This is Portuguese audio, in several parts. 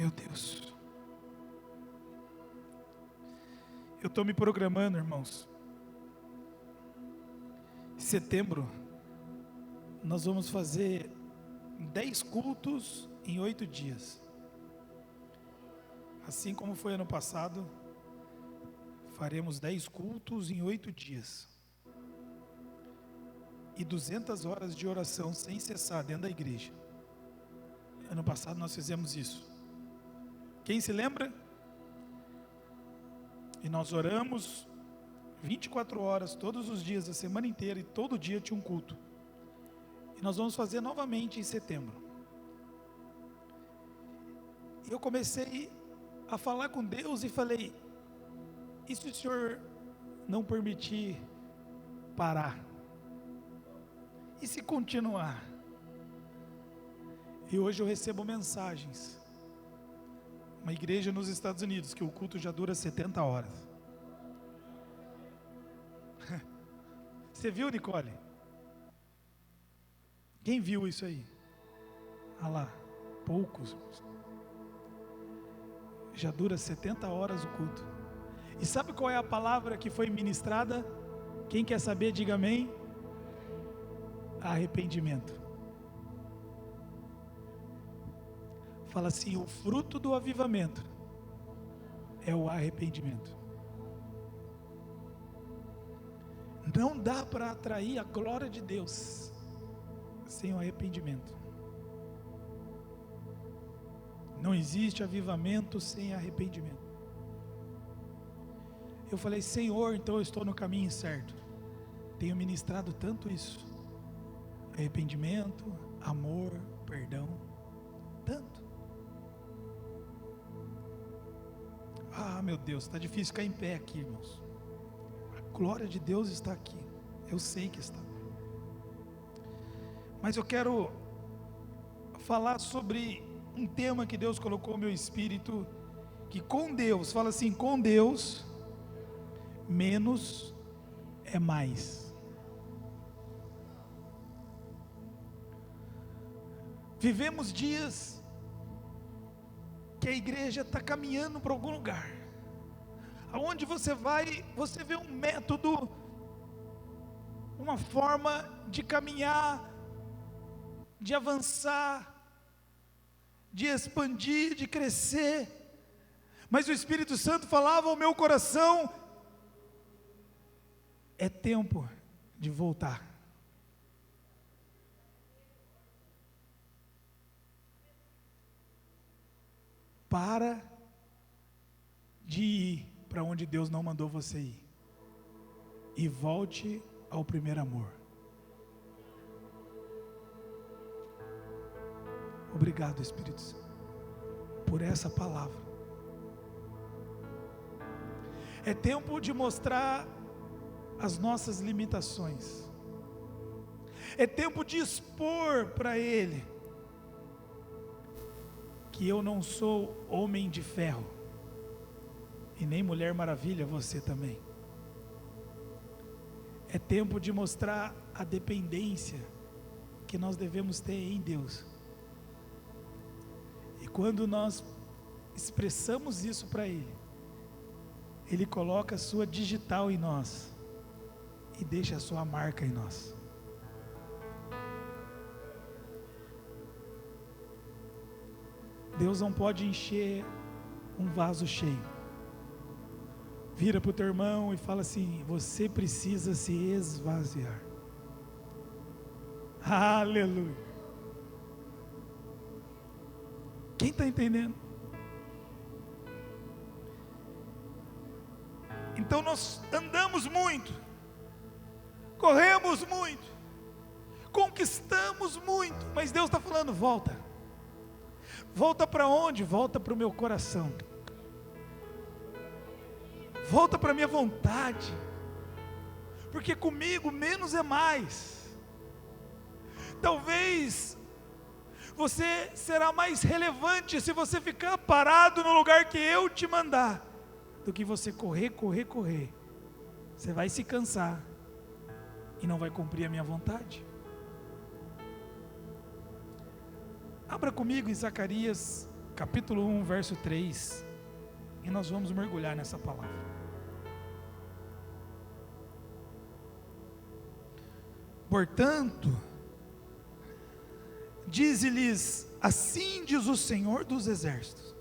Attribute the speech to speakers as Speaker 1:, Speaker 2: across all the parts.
Speaker 1: Meu Deus. Eu estou me programando, irmãos. Em setembro, nós vamos fazer 10 cultos em 8 dias. Assim como foi ano passado, faremos 10 cultos em 8 dias. E 200 horas de oração sem cessar dentro da igreja. Ano passado nós fizemos isso. Quem se lembra? E nós oramos 24 horas todos os dias, a semana inteira, e todo dia tinha um culto. E nós vamos fazer novamente em setembro. E eu comecei a falar com Deus e falei: e se o Senhor não permitir parar? E se continuar? E hoje eu recebo mensagens. Uma igreja nos Estados Unidos, que o culto já dura 70 horas. Você viu, Nicole? Quem viu isso aí? Ah lá, poucos. Já dura 70 horas o culto. E sabe qual é a palavra que foi ministrada? Quem quer saber, diga amém. Arrependimento. Fala assim: o fruto do avivamento é o arrependimento. Não dá para atrair a glória de Deus sem o arrependimento. Não existe avivamento sem arrependimento. Eu falei: Senhor, então eu estou no caminho certo. Tenho ministrado tanto isso. Arrependimento, amor, perdão. Tanto. Ah, meu Deus, está difícil ficar em pé aqui, irmãos. A glória de Deus está aqui. Eu sei que está. Mas eu quero falar sobre um tema que Deus colocou no meu espírito, que com Deus, fala assim: com Deus, menos é mais. Vivemos dias que a igreja está caminhando para algum lugar. Aonde você vai, você vê um método, uma forma de caminhar, de avançar, de expandir, de crescer. Mas o Espírito Santo falava ao meu coração: é tempo de voltar. Para de ir para onde Deus não mandou você ir. E volte ao primeiro amor. Obrigado, Espírito Santo, por essa palavra. É tempo de mostrar as nossas limitações. É tempo de expor para Ele que eu não sou homem de ferro, e nem mulher maravilha, você também. É tempo de mostrar a dependência que nós devemos ter em Deus. E quando nós expressamos isso para Ele, Ele coloca a sua digital em nós e deixa a sua marca em nós. Deus não pode encher um vaso cheio. Vira para o teu irmão e fala assim: você precisa se esvaziar. Aleluia. Quem está entendendo? Então nós andamos muito, corremos muito, conquistamos muito, mas Deus está falando: volta. Volta para onde? Volta para o meu coração. Volta para a minha vontade. Porque comigo menos é mais. Talvez você será mais relevante se você ficar parado no lugar que eu te mandar, do que você correr. Você vai se cansar e não vai cumprir a minha vontade. Abra comigo em Zacarias capítulo 1, verso 3, e nós vamos mergulhar nessa palavra. Portanto, dize-lhes, assim diz o Senhor dos Exércitos: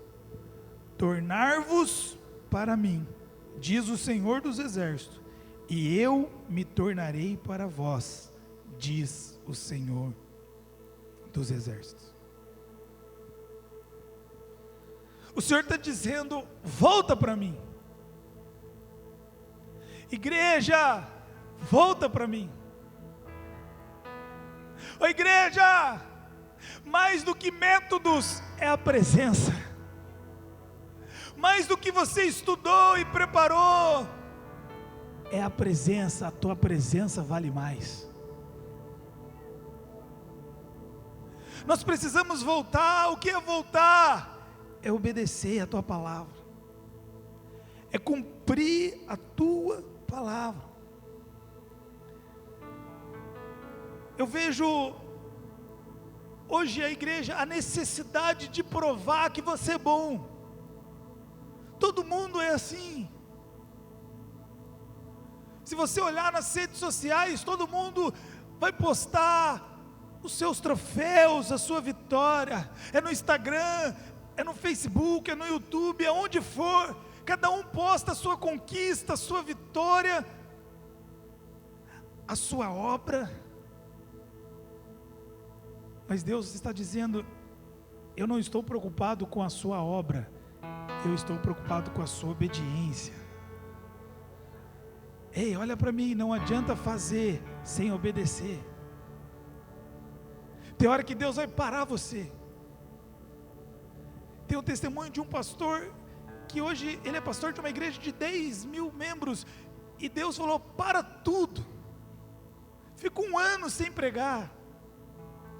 Speaker 1: tornar-vos para mim, diz o Senhor dos Exércitos, e eu me tornarei para vós, diz o Senhor dos Exércitos. O Senhor está dizendo: volta para mim. Igreja, volta para mim. Ô igreja, mais do que métodos é a presença. Mais do que você estudou e preparou, é a presença. A tua presença vale mais. Nós precisamos voltar. O que é voltar? É obedecer a tua palavra, é cumprir a tua palavra. Eu vejo hoje a igreja, a necessidade de provar que você é bom. Todo mundo é assim. Se você olhar nas redes sociais, todo mundo vai postar os seus troféus, a sua vitória. É no Instagram, é no Facebook, é no YouTube, é onde for. Cada um posta a sua conquista, a sua vitória, a sua obra. Mas Deus está dizendo: eu não estou preocupado com a sua obra, eu estou preocupado com a sua obediência. Ei, olha para mim, não adianta fazer sem obedecer. Tem hora que Deus vai parar você. Tem um testemunho de um pastor, que hoje ele é pastor de uma igreja de 10 mil membros, e Deus falou: para tudo, fica 1 ano sem pregar,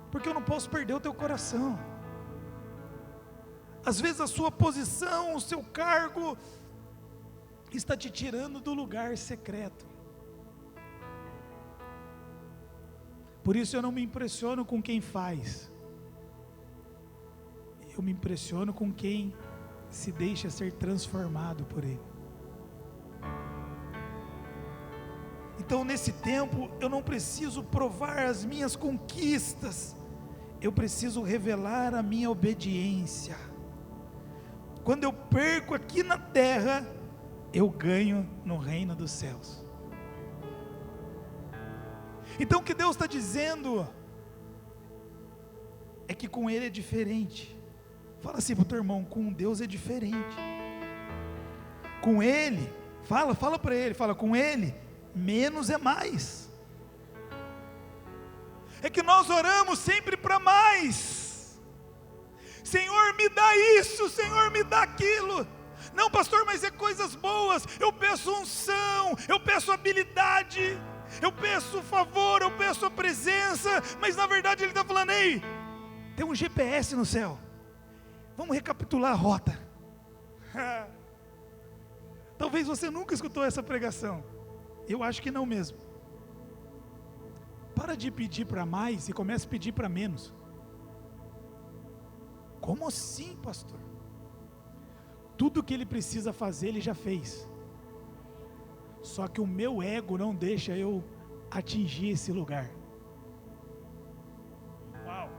Speaker 1: porque eu não posso perder o teu coração. Às vezes a sua posição, o seu cargo, está te tirando do lugar secreto. Por isso eu não me impressiono com quem faz, eu me impressiono com quem se deixa ser transformado por Ele. Então nesse tempo eu não preciso provar as minhas conquistas, eu preciso revelar a minha obediência. Quando eu perco aqui na terra, eu ganho no reino dos céus. Então o que Deus está dizendo é que com Ele é diferente. Fala assim para o teu irmão: com Deus é diferente. Com Ele, fala para ele, fala: com Ele, menos é mais. É que nós oramos sempre para mais. Senhor, me dá isso, Senhor, me dá aquilo. Não, pastor, mas é coisas boas. Eu peço unção, eu peço habilidade, eu peço favor, eu peço a presença. Mas na verdade Ele está falando: ei, tem um GPS no céu, vamos recapitular a rota. Talvez você nunca escutou essa pregação, eu acho que não mesmo. Para de pedir para mais e comece a pedir para menos. Como assim, pastor? Tudo que ele precisa fazer, ele já fez. Só que o meu ego não deixa eu atingir esse lugar. Uau!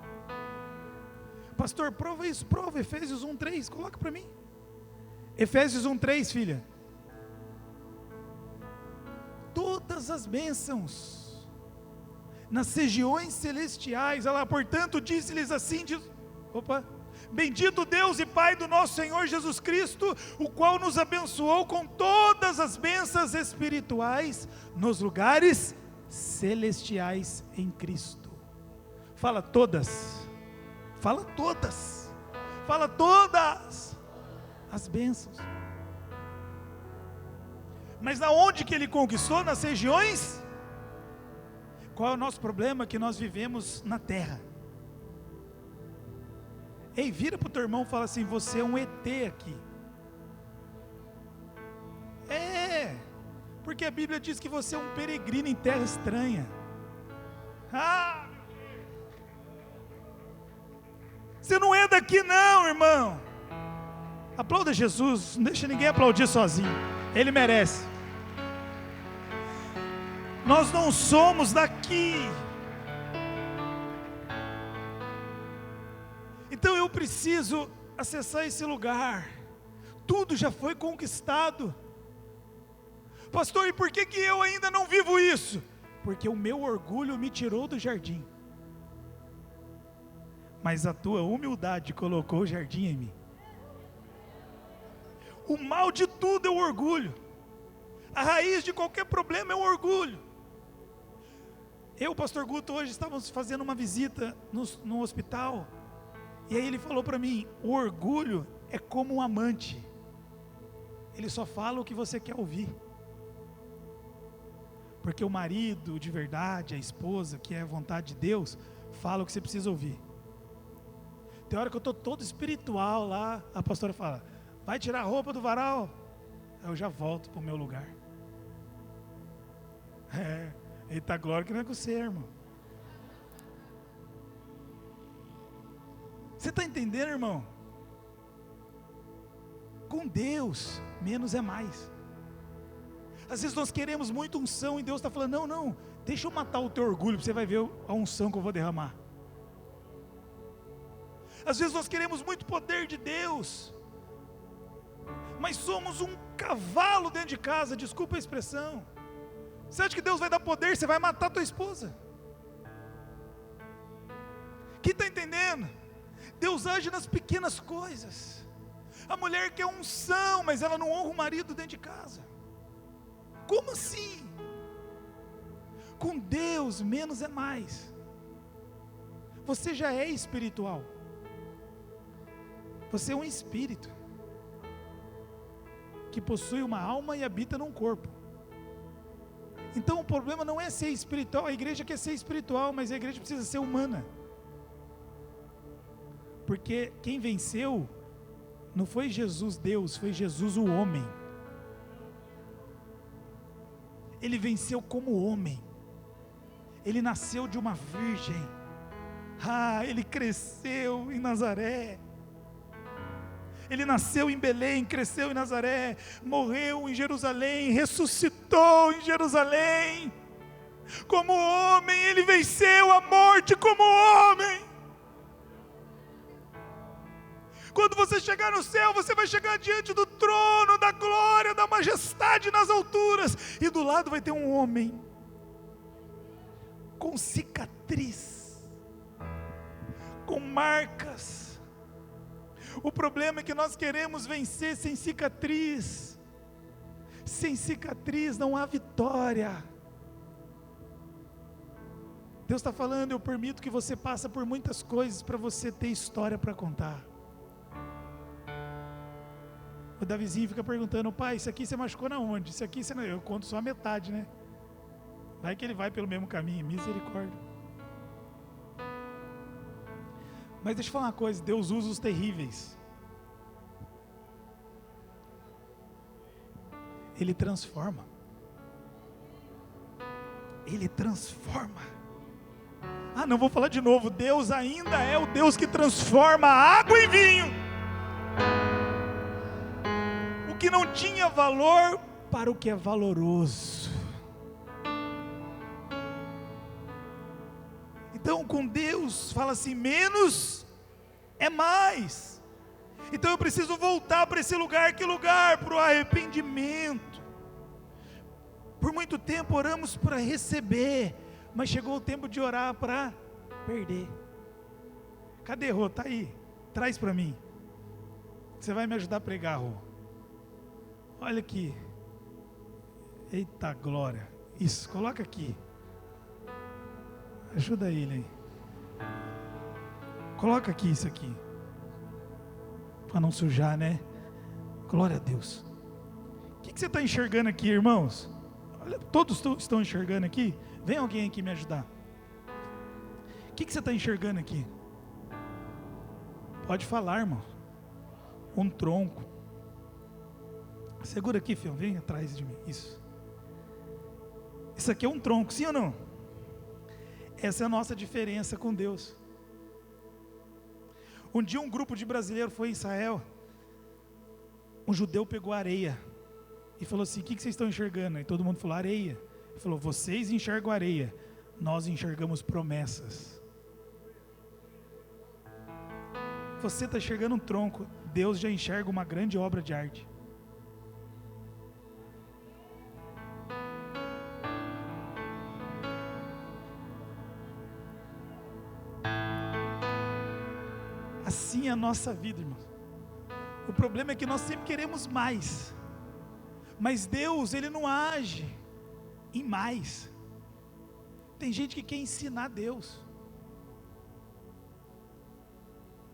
Speaker 1: Pastor, prova isso, prova Efésios 1:3, coloca para mim. Efésios 1:3, filha. Todas as bênçãos nas regiões celestiais, olha lá, portanto, disse-lhes assim, bendito Deus e Pai do nosso Senhor Jesus Cristo, o qual nos abençoou com todas as bênçãos espirituais nos lugares celestiais em Cristo. Fala todas, fala todas, fala todas as bênçãos. Mas aonde que ele conquistou? Nas regiões? Qual é o nosso problema? Que nós vivemos na terra. Ei, vira para o teu irmão e fala assim: você é um ET aqui. Porque a Bíblia diz que você é um peregrino em terra estranha. Você não é daqui não, irmão. Aplauda Jesus, não deixa ninguém aplaudir sozinho, Ele merece. Nós não somos daqui. Então eu preciso acessar esse lugar. Tudo já foi conquistado. Pastor, e por que eu ainda não vivo isso? Porque o meu orgulho me tirou do jardim, mas a tua humildade colocou o jardim em mim. O mal de tudo é o orgulho. A raiz de qualquer problema é o orgulho. Eu, pastor Guto, hoje estávamos fazendo uma visita no hospital, e aí ele falou para mim, o orgulho é como um amante, ele só fala o que você quer ouvir. Porque o marido de verdade, a esposa, que é a vontade de Deus, fala o que você precisa ouvir. Tem hora que eu estou todo espiritual lá, a pastora fala, vai tirar a roupa do varal, aí eu já volto para o meu lugar. Eita glória que não é com você, irmão. Você está entendendo, irmão? Com Deus, menos é mais. Às vezes nós queremos muito unção e Deus está falando, não, deixa eu matar o teu orgulho, você vai ver a unção que eu vou derramar. Às vezes nós queremos muito poder de Deus, mas somos um cavalo dentro de casa, desculpa a expressão. Você acha que Deus vai dar poder, você vai matar a tua esposa? Quem está entendendo? Deus age nas pequenas coisas. A mulher quer unção, mas ela não honra o marido dentro de casa. Como assim? Com Deus, menos é mais. Você já é espiritual. Você é um espírito que possui uma alma e habita num corpo. Então o problema não é ser espiritual. A igreja quer ser espiritual, mas a igreja precisa ser humana. Porque quem venceu não foi Jesus Deus, foi Jesus o homem. Ele venceu como homem. Ele nasceu de uma virgem. Ele cresceu em Nazaré. Ele nasceu em Belém, cresceu em Nazaré, morreu em Jerusalém, ressuscitou em Jerusalém. Como homem, ele venceu a morte como homem. Quando você chegar no céu, você vai chegar diante do trono da glória, da majestade nas alturas, e do lado vai ter um homem com cicatriz, com marcas. O problema é que nós queremos vencer sem cicatriz. Sem cicatriz não há vitória. Deus está falando, eu permito que você passe por muitas coisas para você ter história para contar. O Davizinho fica perguntando, pai, isso aqui você machucou na onde? Isso aqui você não... Eu conto só a metade, né? Vai que ele vai pelo mesmo caminho, misericórdia. Mas deixa eu falar uma coisa, Deus usa os terríveis. Ele transforma. Ele transforma. Não vou falar de novo, Deus ainda é o Deus que transforma água em vinho. O que não tinha valor para o que é valoroso. Então com Deus fala assim, menos é mais. Então eu preciso voltar para esse lugar, que lugar? Para o arrependimento. Por muito tempo oramos para receber, mas chegou o tempo de orar para perder. Cadê Rô? Está aí, traz para mim. Você vai me ajudar a pregar, Rô. Olha aqui. Eita glória. Isso, coloca aqui. Ajuda ele aí. Coloca aqui isso aqui. Para não sujar, né? Glória a Deus. O que você está enxergando aqui, irmãos? Olha, todos estão enxergando aqui? Vem alguém aqui me ajudar. O que você está enxergando aqui? Pode falar, irmão. Um tronco. Segura aqui, filho. Vem atrás de mim. Isso. Isso aqui é um tronco, sim ou não? Essa é a nossa diferença com Deus. Um dia um grupo de brasileiros foi em Israel. um judeu pegou areia e falou assim: o que vocês estão enxergando? E todo mundo falou: areia. Ele falou: vocês enxergam areia, nós enxergamos promessas. Você está enxergando um tronco, Deus já enxerga uma grande obra de arte. Assim é a nossa vida, irmãos. O problema é que nós sempre queremos mais, mas Deus, Ele não age em mais. Tem gente que quer ensinar Deus.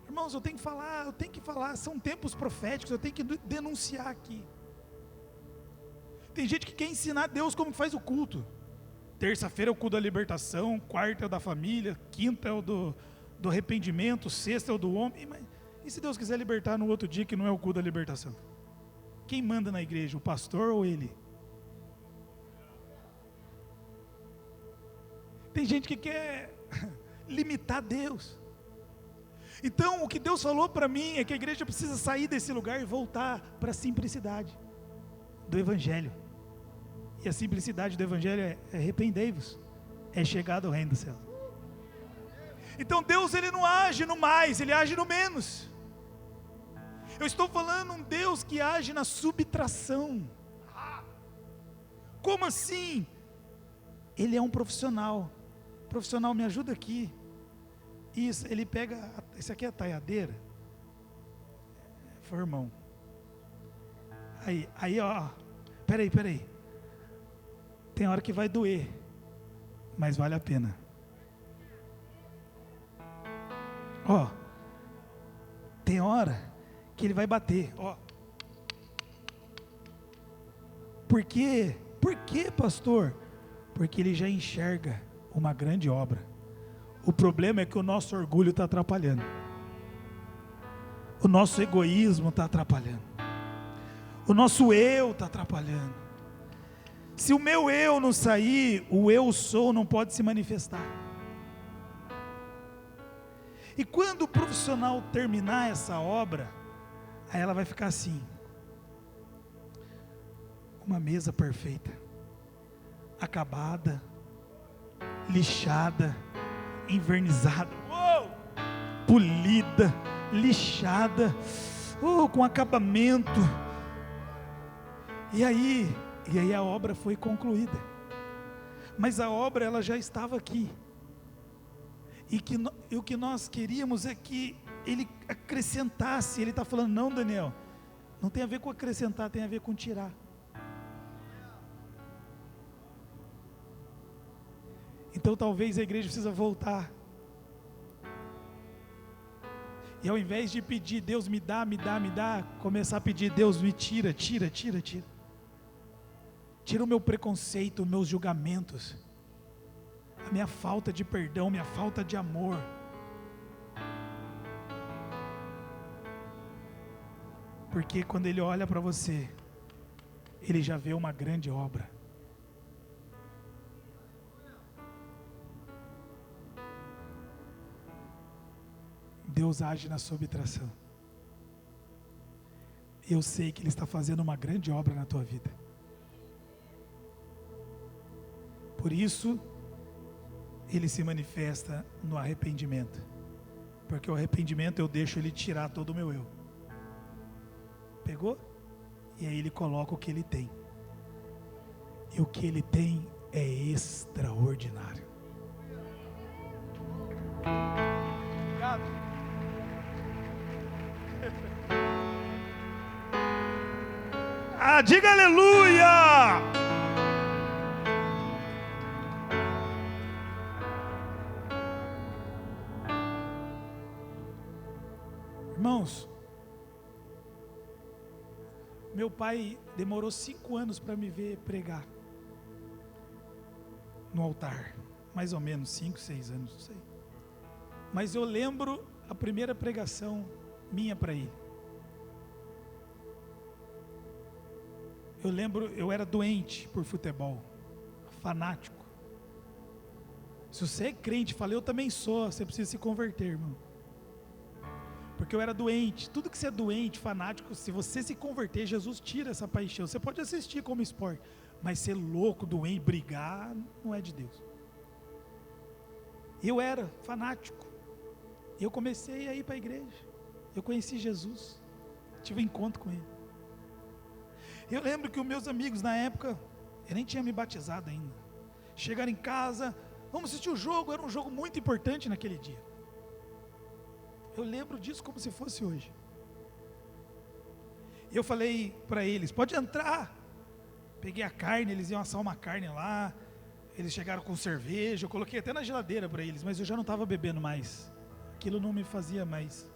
Speaker 1: Irmãos, eu tenho que falar, são tempos proféticos, eu tenho que denunciar aqui. Tem gente que quer ensinar Deus como faz o culto. Terça-feira é o culto da libertação, quarta é o da família, quinta é o do arrependimento, sexta é o do homem. Mas, e se Deus quiser libertar no outro dia que não é o culto da libertação? Quem manda na igreja, o pastor ou ele? Tem gente que quer limitar Deus. Então o que Deus falou para mim é que a igreja precisa sair desse lugar e voltar para a simplicidade do Evangelho. E a simplicidade do Evangelho é arrependei-vos, é chegado ao reino do céu. Então Deus, Ele não age no mais, Ele age no menos. Eu estou falando um Deus que age na subtração. Como assim? Ele é um profissional. Profissional, me ajuda aqui. Isso, ele pega, isso aqui é a taiadeira. Foi, irmão. Aí ó, peraí. Tem hora que vai doer, mas vale a pena. Ó, tem hora que ele vai bater, ó. Por quê? Por quê, pastor? Porque ele já enxerga uma grande obra. O problema é que o nosso orgulho está atrapalhando. O nosso egoísmo está atrapalhando. O nosso eu está atrapalhando. Se o meu eu não sair, o eu sou não pode se manifestar. E quando o profissional terminar essa obra, aí ela vai ficar assim. Uma mesa perfeita, acabada, lixada, envernizada, polida, lixada, com acabamento. E aí a obra foi concluída. Mas a obra ela já estava aqui. E o que nós queríamos é que ele acrescentasse. Ele está falando: não, Daniel, não tem a ver com acrescentar, tem a ver com tirar. Então talvez a igreja precisa voltar. E ao invés de pedir Deus me dá, começar a pedir Deus me tira. Tira o meu preconceito, os meus julgamentos, a minha falta de perdão, minha falta de amor. Porque quando Ele olha para você, Ele já vê uma grande obra. Deus age na subtração. Eu sei que Ele está fazendo uma grande obra na tua vida. Por isso, Ele se manifesta no arrependimento. Porque o arrependimento eu deixo Ele tirar todo o meu eu. Pegou? E aí Ele coloca o que Ele tem. E o que Ele tem é extraordinário. Obrigado. Diga aleluia! Irmãos, meu pai demorou 5 anos para me ver pregar no altar, mais ou menos 5, 6 anos, não sei. Mas eu lembro a primeira pregação minha para ir. Eu lembro, eu era doente por futebol, fanático. Se você é crente, falei, eu também sou, você precisa se converter, irmão. Porque eu era doente. Tudo que você é doente, fanático, se você se converter, Jesus tira essa paixão. Você pode assistir como esporte, mas ser louco, doente, brigar, não é de Deus. Eu era fanático. Eu comecei a ir para a igreja. Eu conheci Jesus. Tive um encontro com Ele. Eu lembro que os meus amigos na época, eu nem tinha me batizado ainda. Chegaram em casa, vamos assistir o jogo. Era um jogo muito importante naquele dia. Eu lembro disso como se fosse hoje. Eu falei para eles, pode entrar. Peguei a carne, eles iam assar uma carne lá. Eles chegaram com cerveja, eu coloquei até na geladeira para eles, mas eu já não estava bebendo mais. Aquilo não me fazia mais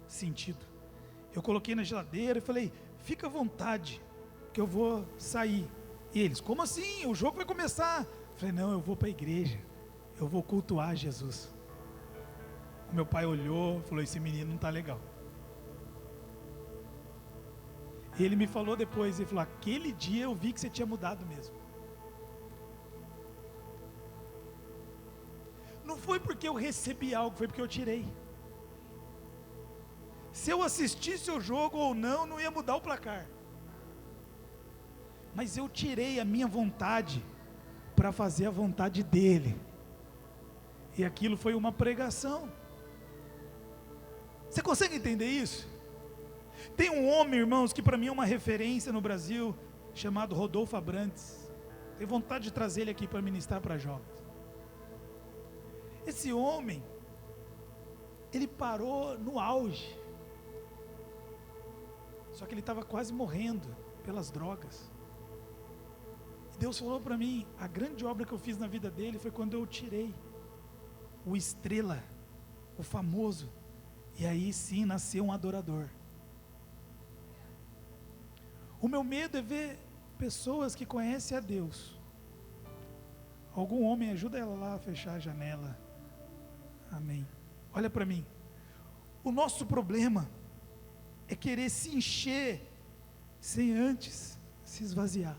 Speaker 1: sentido. Eu coloquei na geladeira e falei, fica à vontade, que eu vou sair. E eles, como assim? O jogo vai começar. Eu falei, não, eu vou para a igreja, eu vou cultuar Jesus. O meu pai olhou, falou, esse menino não está legal. E ele me falou depois, ele falou, aquele dia eu vi que você tinha mudado mesmo. Não foi porque eu recebi algo, foi porque eu tirei. Se eu assistisse o jogo ou não, não ia mudar o placar. Mas eu tirei a minha vontade para fazer a vontade dele. E aquilo foi uma pregação. Você consegue entender isso? Tem um homem, irmãos, que para mim é uma referência no Brasil, chamado Rodolfo Abrantes. Tenho vontade de trazer ele aqui para ministrar para jovens. Esse homem, ele parou no auge. Só que ele estava quase morrendo pelas drogas. E Deus falou para mim, a grande obra que eu fiz na vida dele foi quando eu tirei o estrela, o famoso. E aí sim nasceu um adorador. O meu medo é ver pessoas que conhecem a Deus. Algum homem, ajuda ela lá a fechar a janela. Amém. Olha para mim. O nosso problema é querer se encher sem antes se esvaziar.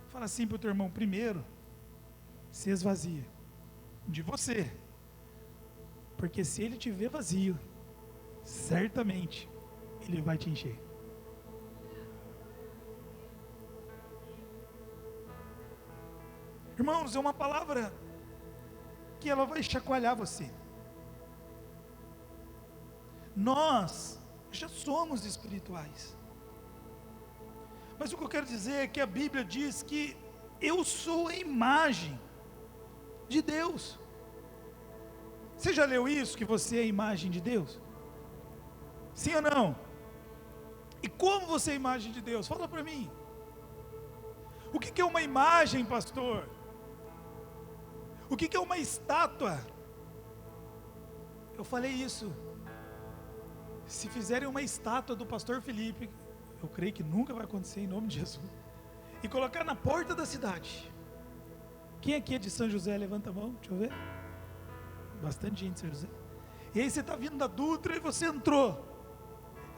Speaker 1: Fala assim para o teu irmão, primeiro se esvazia de você. Porque se ele te ver vazio, certamente ele vai te encher. Irmãos, é uma palavra que ela vai chacoalhar você. Nós já somos espirituais. Mas o que eu quero dizer é que a Bíblia diz que eu sou a imagem de Deus. Você já leu isso, que você é a imagem de Deus? Sim ou não? E como você é a imagem de Deus? Fala para mim. O que é uma imagem, pastor? O que é uma estátua? Eu falei isso. Se fizerem uma estátua do pastor Felipe, eu creio que nunca vai acontecer em nome de Jesus, e colocar na porta da cidade. Quem aqui é de São José? Levanta a mão, deixa eu ver. Bastante gente de São José. E aí você está vindo da Dutra e você entrou.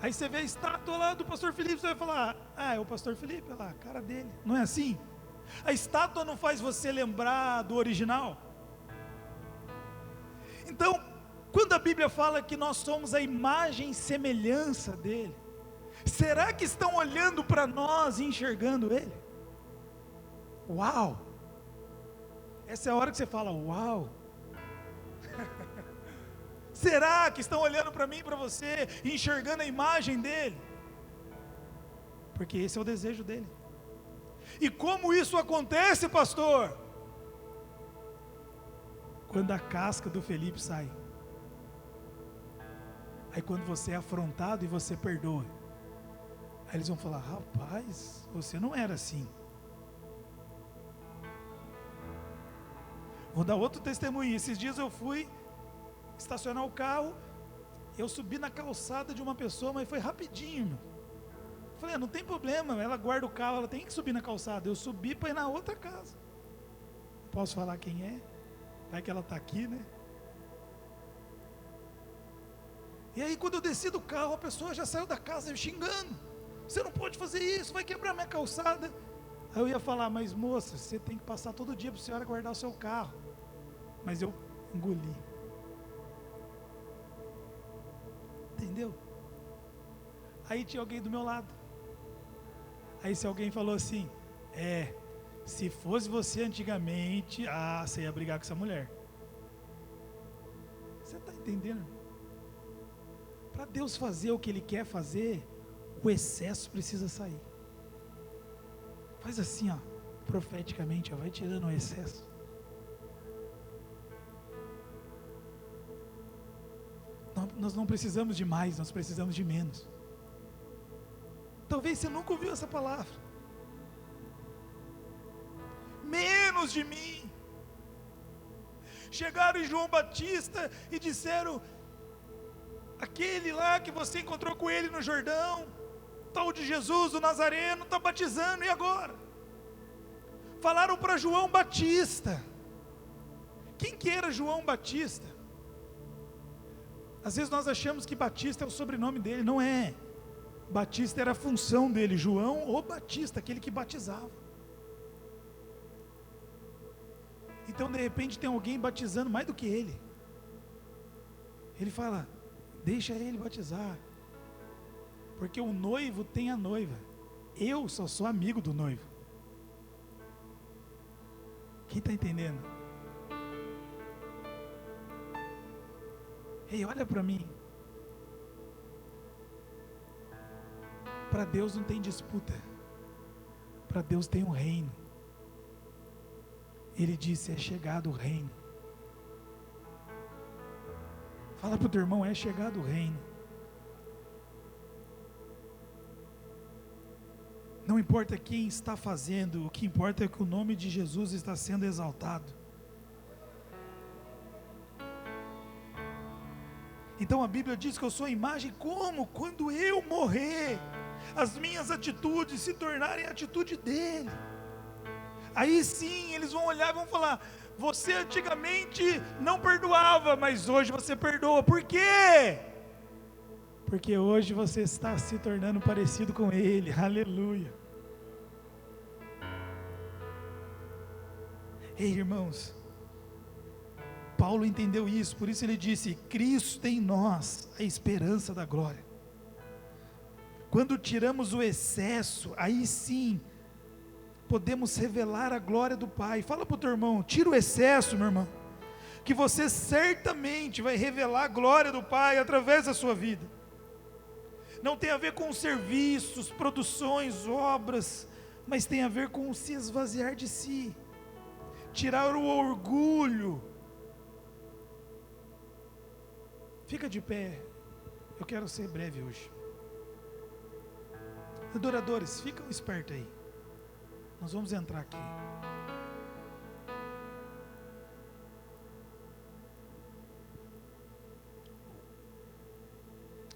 Speaker 1: Aí você vê a estátua lá do pastor Felipe, você vai falar, é o pastor Felipe, olha lá, a cara dele. Não é assim? A estátua não faz você lembrar do original? Então, quando a Bíblia fala que nós somos a imagem e semelhança dele, será que estão olhando para nós e enxergando ele? Uau! Essa é a hora que você fala, uau! Será que estão olhando para mim e para você e enxergando a imagem dele? Porque esse é o desejo dele. E como isso acontece, pastor? Quando a casca do Felipe sai. Aí quando você é afrontado e você perdoa. Aí eles vão falar, rapaz, você não era assim. Vou dar outro testemunho. Esses dias eu fui estacionar o carro, eu subi na calçada de uma pessoa, mas foi rapidinho, meu. Falei, não tem problema, ela guarda o carro, ela tem que subir na calçada. Eu subi para ir na outra casa. Posso falar quem é? Vai que ela está aqui, né? E aí quando eu desci do carro, a pessoa já saiu da casa me xingando. Você não pode fazer isso, vai quebrar minha calçada. Aí eu ia falar, mas moça, você tem que passar todo dia para a senhora guardar o seu carro. Mas eu engoli. entendeu? Aí tinha alguém do meu lado. Aí se alguém falou assim, se fosse você antigamente, você ia brigar com essa mulher. Você está entendendo? Para Deus fazer o que Ele quer fazer, o excesso precisa sair. Faz assim, ó, profeticamente, ó, vai tirando o excesso. Nós não precisamos de mais, nós precisamos de menos. Talvez você nunca ouviu essa palavra. Menos de mim. Chegaram em João Batista e disseram, aquele lá que você encontrou com ele no Jordão, tal de Jesus, o Nazareno, está batizando, e agora? Falaram para João Batista. Quem que era João Batista? Às vezes nós achamos que Batista é o sobrenome dele, não é. Batista era a função dele, João o Batista, aquele que batizava. Então de repente tem alguém batizando mais do que ele. Ele fala, deixa ele batizar, porque o noivo tem a noiva, eu só sou amigo do noivo. Quem está entendendo? Ei, olha para mim. Para Deus não tem disputa. Para Deus tem um reino. Ele disse, é chegado o reino. Fala para o teu irmão, é chegado o reino. Não importa quem está fazendo, o que importa é que o nome de Jesus está sendo exaltado. Então a Bíblia diz que eu sou a imagem como? Quando eu morrer, as minhas atitudes se tornarem a atitude dele. Aí sim, eles vão olhar e vão falar, você antigamente não perdoava, mas hoje você perdoa. Por quê? Porque hoje você está se tornando parecido com ele. Aleluia. Ei, irmãos, Paulo entendeu isso, por isso ele disse, Cristo em nós, a esperança da glória. Quando tiramos o excesso, aí sim, podemos revelar a glória do Pai. Fala para o teu irmão, tira o excesso, meu irmão, que você certamente vai revelar a glória do Pai através da sua vida. Não tem a ver com serviços, produções, obras, mas tem a ver com se esvaziar de si, tirar o orgulho. Fica de pé, eu quero ser breve hoje. Adoradores, ficam espertos aí, nós vamos entrar aqui.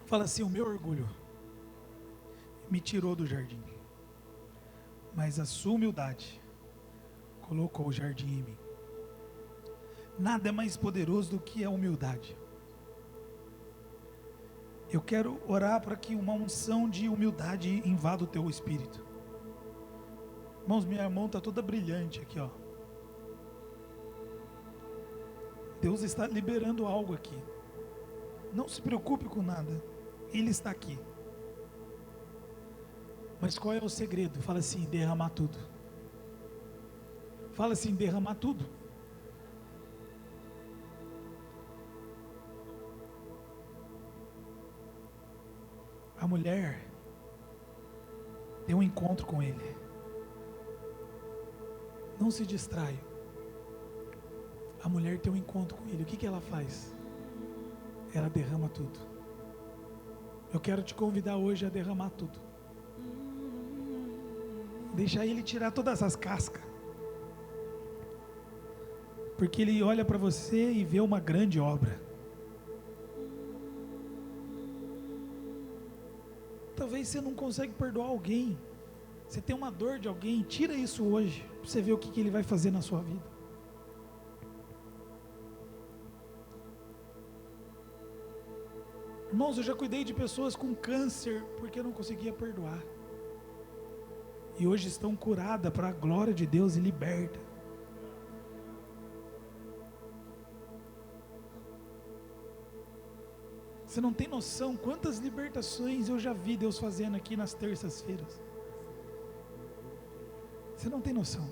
Speaker 1: Fala assim, o meu orgulho me tirou do jardim, mas a sua humildade colocou o jardim em mim. Nada é mais poderoso do que a humildade. Eu quero orar para que uma unção de humildade invada o teu espírito. Irmãos, minha mão está toda brilhante aqui, ó. Deus está liberando algo aqui. Não se preocupe com nada, Ele está aqui. Mas qual é o segredo? Fala assim, derramar tudo. Fala assim, derramar tudo. A mulher tem um encontro com Ele. Não se distraia. A mulher tem um encontro com Ele. O que ela faz? Ela derrama tudo. Eu quero te convidar hoje a derramar tudo. Deixa Ele tirar todas as cascas. Porque Ele olha para você e vê uma grande obra. Talvez você não consegue perdoar alguém. Você tem uma dor de alguém. Tira isso hoje, para você ver o que Ele vai fazer na sua vida. Irmãos, eu já cuidei de pessoas com câncer, porque eu não conseguia perdoar. E hoje estão curadas para a glória de Deus e liberta. Você não tem noção quantas libertações eu já vi Deus fazendo aqui nas terças-feiras. Você não tem noção.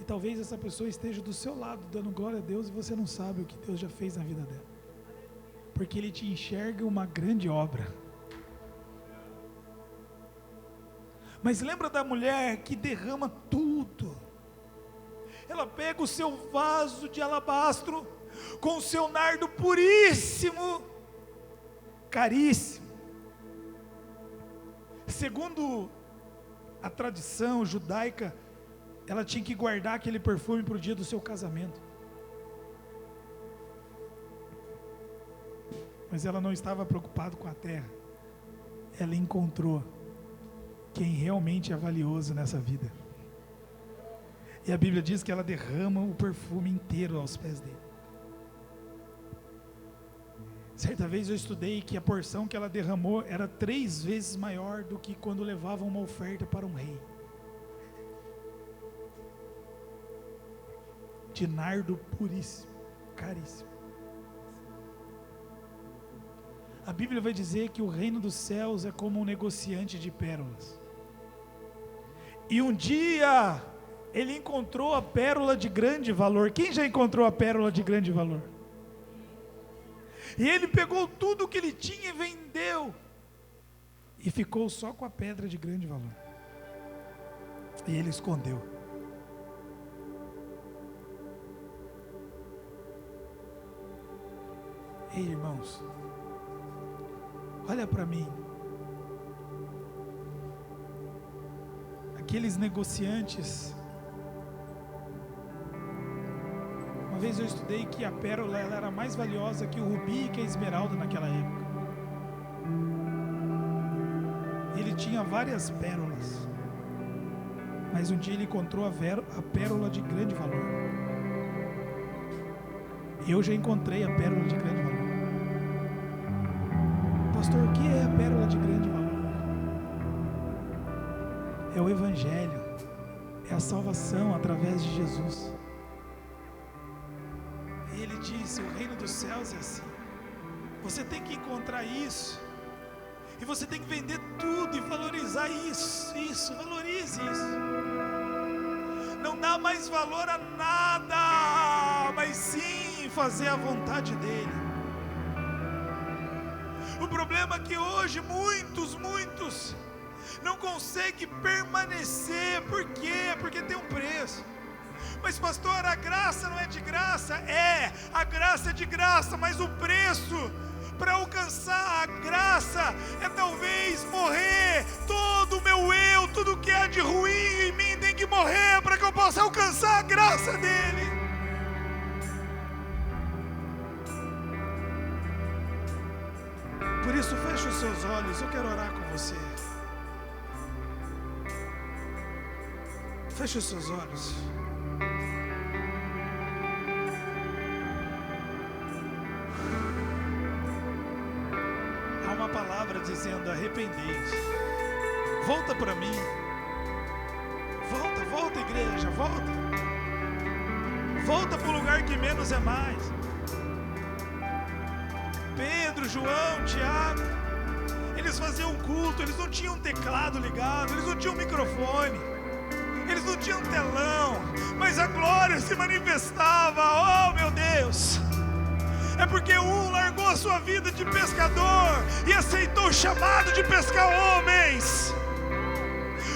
Speaker 1: E talvez essa pessoa esteja do seu lado dando glória a Deus e você não sabe o que Deus já fez na vida dela. Porque Ele te enxerga uma grande obra. Mas lembra da mulher que derrama tudo. Ela pega o seu vaso de alabastro com o seu nardo puríssimo, caríssimo. Segundo a tradição judaica, ela tinha que guardar aquele perfume para o dia do seu casamento. Mas ela não estava preocupada com a terra. Ela encontrou quem realmente é valioso nessa vida. E a Bíblia diz que ela derrama o perfume inteiro aos pés dele. Certa vez eu estudei que a porção que ela derramou era 3 vezes maior do que quando levavam uma oferta para um rei. De nardo puríssimo, caríssimo. A Bíblia vai dizer que o reino dos céus é como um negociante de pérolas. E um dia ele encontrou a pérola de grande valor. Quem já encontrou a pérola de grande valor? E ele pegou tudo que ele tinha e vendeu. E ficou só com a pedra de grande valor. E ele escondeu. Ei, irmãos, olha para mim. Aqueles negociantes. Uma vez eu estudei que a pérola ela era mais valiosa que o rubi e que a esmeralda naquela época. Ele tinha várias pérolas. Mas um dia ele encontrou a pérola de grande valor. Eu já encontrei a pérola de grande valor. Pastor, o que é a pérola de grande valor? É o Evangelho, é a salvação através de Jesus. E ele disse: o reino dos céus é assim. Você tem que encontrar isso, e você tem que vender tudo e valorizar isso, valorize isso. Não dá mais valor a nada, mas sim fazer a vontade dele. O problema é que hoje muitos não conseguem permanecer. Por quê? Porque tem um preço. Mas pastor, a graça não é de graça? É, a graça é de graça, mas o preço para alcançar a graça é talvez morrer todo o meu eu, tudo que há de ruim em mim tem que morrer para que eu possa alcançar a graça dele. Por isso feche os seus olhos, eu quero orar com você. Feche os seus olhos. Há uma palavra dizendo: arrependei-te. Volta para mim. Volta igreja, volta. Volta para o lugar que menos é mais. Pedro, João, Tiago, eles faziam culto, eles não tinham teclado ligado, eles não tinham microfone, eles não tinham telão, mas a glória se manifestava. Oh meu Deus, é porque um largou a sua vida de pescador e aceitou o chamado de pescar homens.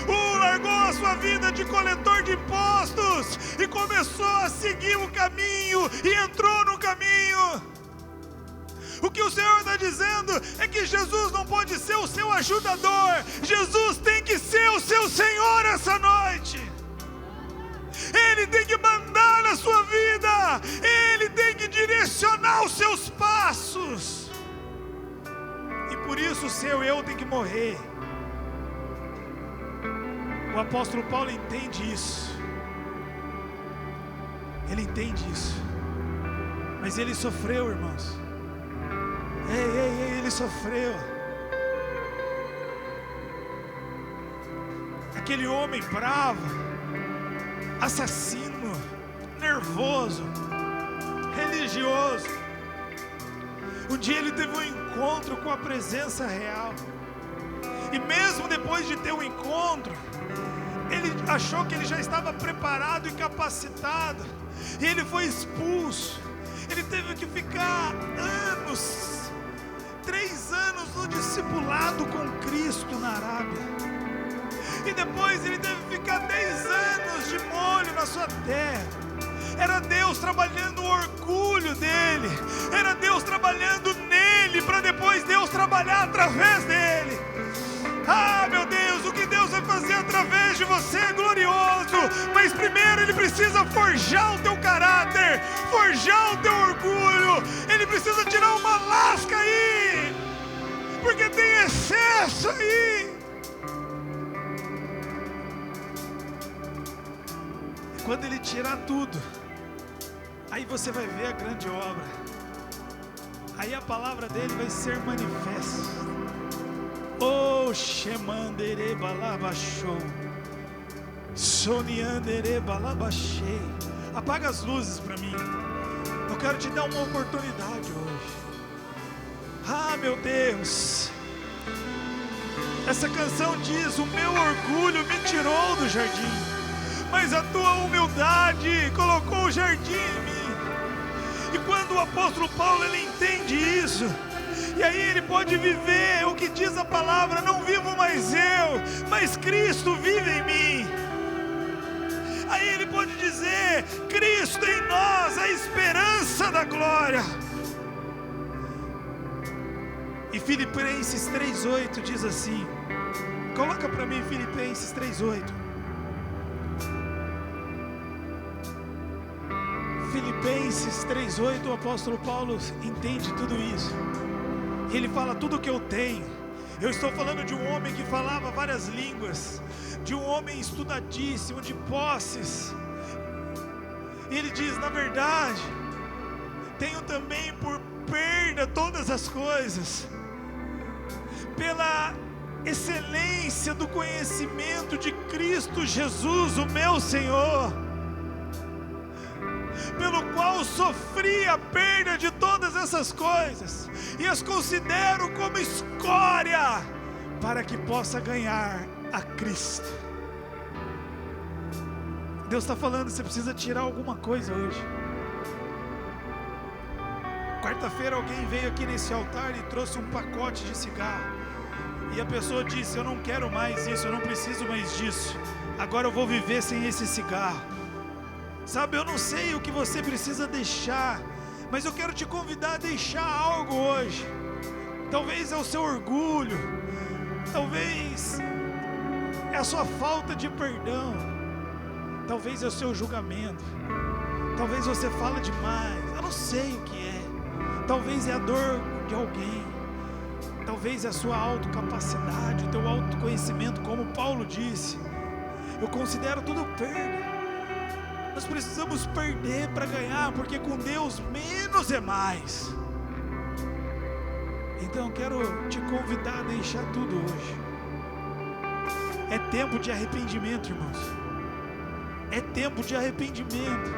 Speaker 1: Um largou a sua vida de coletor de impostos e começou a seguir o caminho e entrou no caminho. O que o Senhor está dizendo é que Jesus não pode ser o seu ajudador, Jesus tem que ser o seu Senhor essa noite. Ele tem que mandar na sua vida, Ele tem que direcionar os seus passos. E por isso o seu eu tem que morrer. O apóstolo Paulo entende isso. Ele entende isso. Mas ele sofreu, irmãos. Ele sofreu. Aquele homem bravo, assassino, nervoso, religioso, Um dia ele teve um encontro com a presença real. E mesmo depois de ter um encontro, ele achou que ele já estava preparado e capacitado. E ele foi expulso. Ele teve que ficar 3 anos no discipulado com Cristo na Arábia. E depois ele teve que ficar 10 anos de molho na sua terra. Era Deus trabalhando o orgulho dele. Era Deus trabalhando nele, para depois Deus trabalhar através dele. Ah, meu Deus, o que Deus vai fazer através de você é glorioso. Mas primeiro Ele precisa forjar o teu caráter, forjar o teu orgulho. Ele precisa tirar uma lasca aí, porque tem excesso aí. E quando Ele tirar tudo, aí você vai ver a grande obra. Aí a palavra dele vai ser manifesta. Oh, Shemandere Balabashou, Soniandere Balabashei. Apaga as luzes para mim. Eu quero te dar uma oportunidade hoje. Ah, meu Deus. Essa canção diz: o meu orgulho me tirou do jardim, mas a tua humildade colocou o jardim em mim. E quando o apóstolo Paulo ele entende isso, e aí ele pode viver o que diz a palavra: não vivo mais eu, mas Cristo vive em mim. Aí ele pode dizer: Cristo em nós, a esperança da glória. E Filipenses 3:8 diz assim, coloca para mim Filipenses 3:8. Filipenses 3:8, o apóstolo Paulo entende tudo isso. Ele fala: tudo que eu tenho. Eu estou falando de um homem que falava várias línguas, de um homem estudadíssimo, de posses. E ele diz: na verdade, tenho também por perda todas as coisas, pela excelência do conhecimento de Cristo Jesus, o meu Senhor, pelo qual sofri a perda de todas essas coisas, e as considero como escória, para que possa ganhar a Cristo. Deus está falando: você precisa tirar alguma coisa hoje. Quarta-feira alguém veio aqui nesse altar e trouxe um pacote de cigarro, e a pessoa disse: eu não quero mais isso, eu não preciso mais disso, agora eu vou viver sem esse cigarro. Sabe, eu não sei o que você precisa deixar, mas eu quero te convidar a deixar algo hoje. Talvez é o seu orgulho, talvez é a sua falta de perdão, talvez é o seu julgamento, talvez você fala demais, eu não sei o que é. Talvez é a dor de alguém, talvez é a sua autocapacidade, o teu autoconhecimento, como Paulo disse: eu considero tudo perda. Nós precisamos perder para ganhar, porque com Deus menos é mais. Então eu quero te convidar a deixar tudo hoje. É tempo de arrependimento, irmãos. É tempo de arrependimento.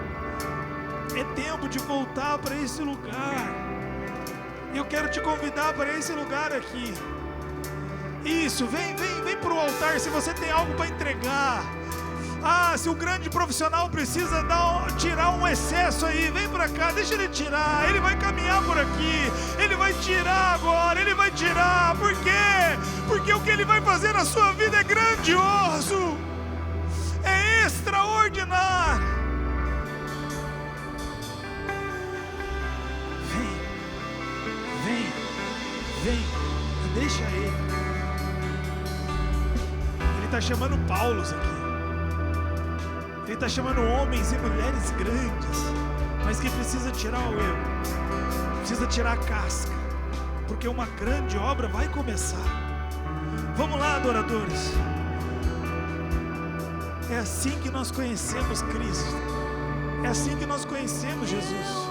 Speaker 1: É tempo de voltar para esse lugar. E eu quero te convidar para esse lugar aqui. Isso, vem para o altar se você tem algo para entregar. Ah, se o grande profissional precisa tirar um excesso aí, vem para cá, deixa ele tirar. Ele vai caminhar por aqui, ele vai tirar agora, ele vai tirar. Por quê? Porque o que ele vai fazer na sua vida é grandioso, é extraordinário. Vem, deixa ele. Ele está chamando Paulos aqui. Ele está chamando homens e mulheres grandes, mas que precisa tirar o erro, precisa tirar a casca, porque uma grande obra vai começar. Vamos lá, adoradores. É assim que nós conhecemos Cristo, é assim que nós conhecemos Jesus.